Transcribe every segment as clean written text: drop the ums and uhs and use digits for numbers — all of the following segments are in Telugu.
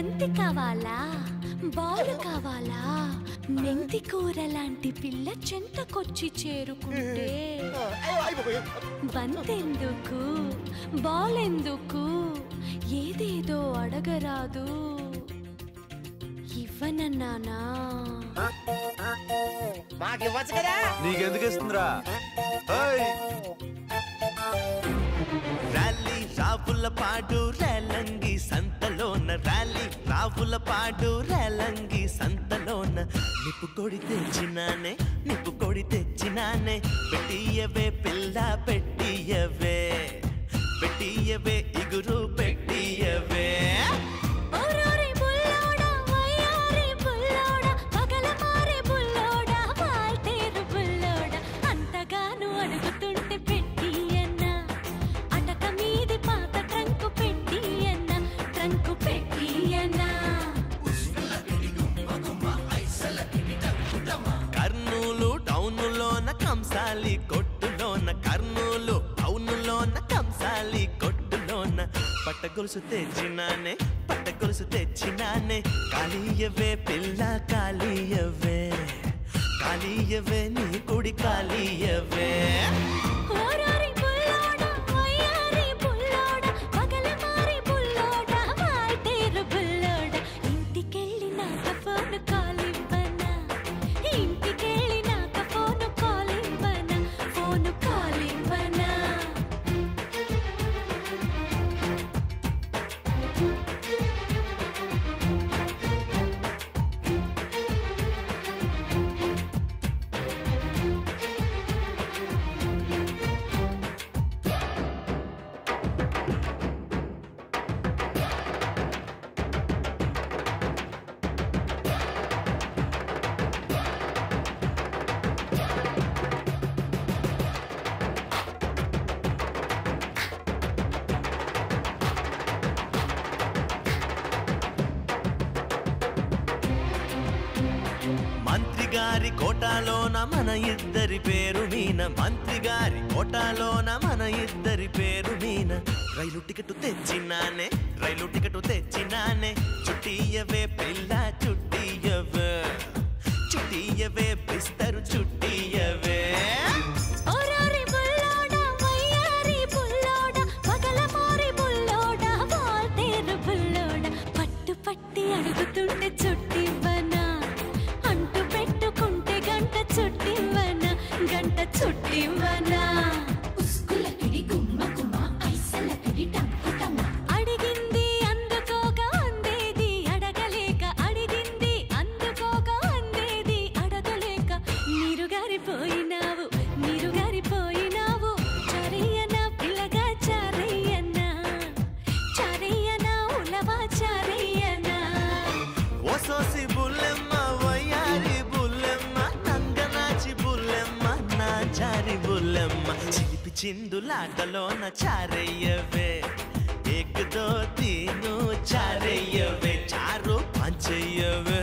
బంతి కావాలా బాల్ కావాలా మెంతి కూర లాంటి పిల్ల చెంతకొచ్చి చేరుకుంటే బంతెందుకు బాల్ ఎందుకు ఏదేదో అడగరాదు ఇవ్వనన్నానా మాకివ్వచ్చు కదా నీకెందుకు ఇస్తుందిరా ర్యాలీ రావుల పాడు రేలంగి సంతలోన ర్యాలీ రావుల పాడు రేలంగి సంతలోన నిప్పు కొడి తెచ్చినానే పెట్టియవే పిల్ల పెట్టియవే ఇగురు పెట్టియవే కంసాలి కొట్టులోన కర్నూలు టౌనులోన కంసాలి కొట్టులోన పట్టగొలుసు తెచ్చినానే కాళీయవే పిల్ల కాళీయవే నీ కుడి కాళీయవే మంత్రిగారి కోటాలోన మన ఇద్దరి పేరు మీన మంత్రిగారి కోటాలోన మన ఇద్దరి పేరు మీన రైలు టికెట్ తెచ్చినానే చుట్టియవే పిల్ల చుట్టియవే బిస్తరు చుట్టియవే పట్టి అడుగుతుంటే చుట్టివనా అంటు పెట్టుకుంటే గంట చుట్టివనా అడిగింది అందుకోగా అందేది అడగలేక నీరు గారిపోయినావు చారయ్యనా పిల్లగా చారయ్యనా ఉలవా చారయ్యనా ఓసోసి బుల్లెమ్మ వయ్యారి బుల్లెమ్మ నంగనాచి బుల్లెమ్మ నా చారి బుల్లెమ్మ చిలిపి చిందులాటలోన చారయ్యవే ఏక్ దో తీను చారయ్యవే చారు పంచయ్యవే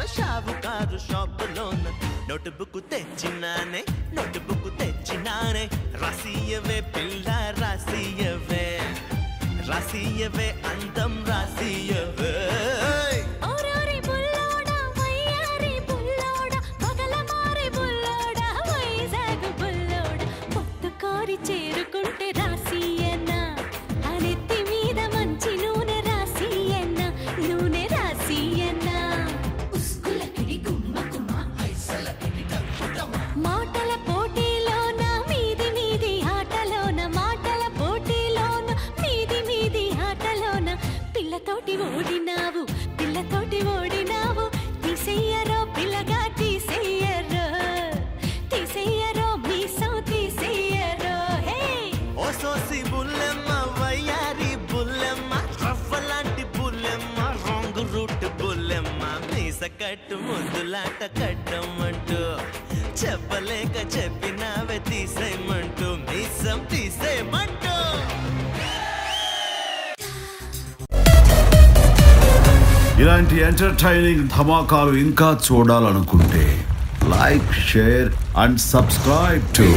షావుకారు షాపులోన నోటుబుక్ తెచ్చినానే రాసియవే పిల్ల రాసియవే అందం రాసియవే చేరుకుంటే రాసియనా అరెత్తి మీద మంచి నూనె రాసియనా మాటల పోటీలోన మీది ఆటలోన పిల్లతోటి ఓడినావు రూట్ బుల్లెమ్మ మీస కట్టు ముద్దులాట కట్టమంటూ చెప్పలేక చెప్పినావే తీసేయమంటూ మీసం తీసేయమంటూ ఇలాంటి ఎంటర్టైనింగ్ ధమాకాలు ఇంకా చూడాలనుకుంటే like share and subscribe to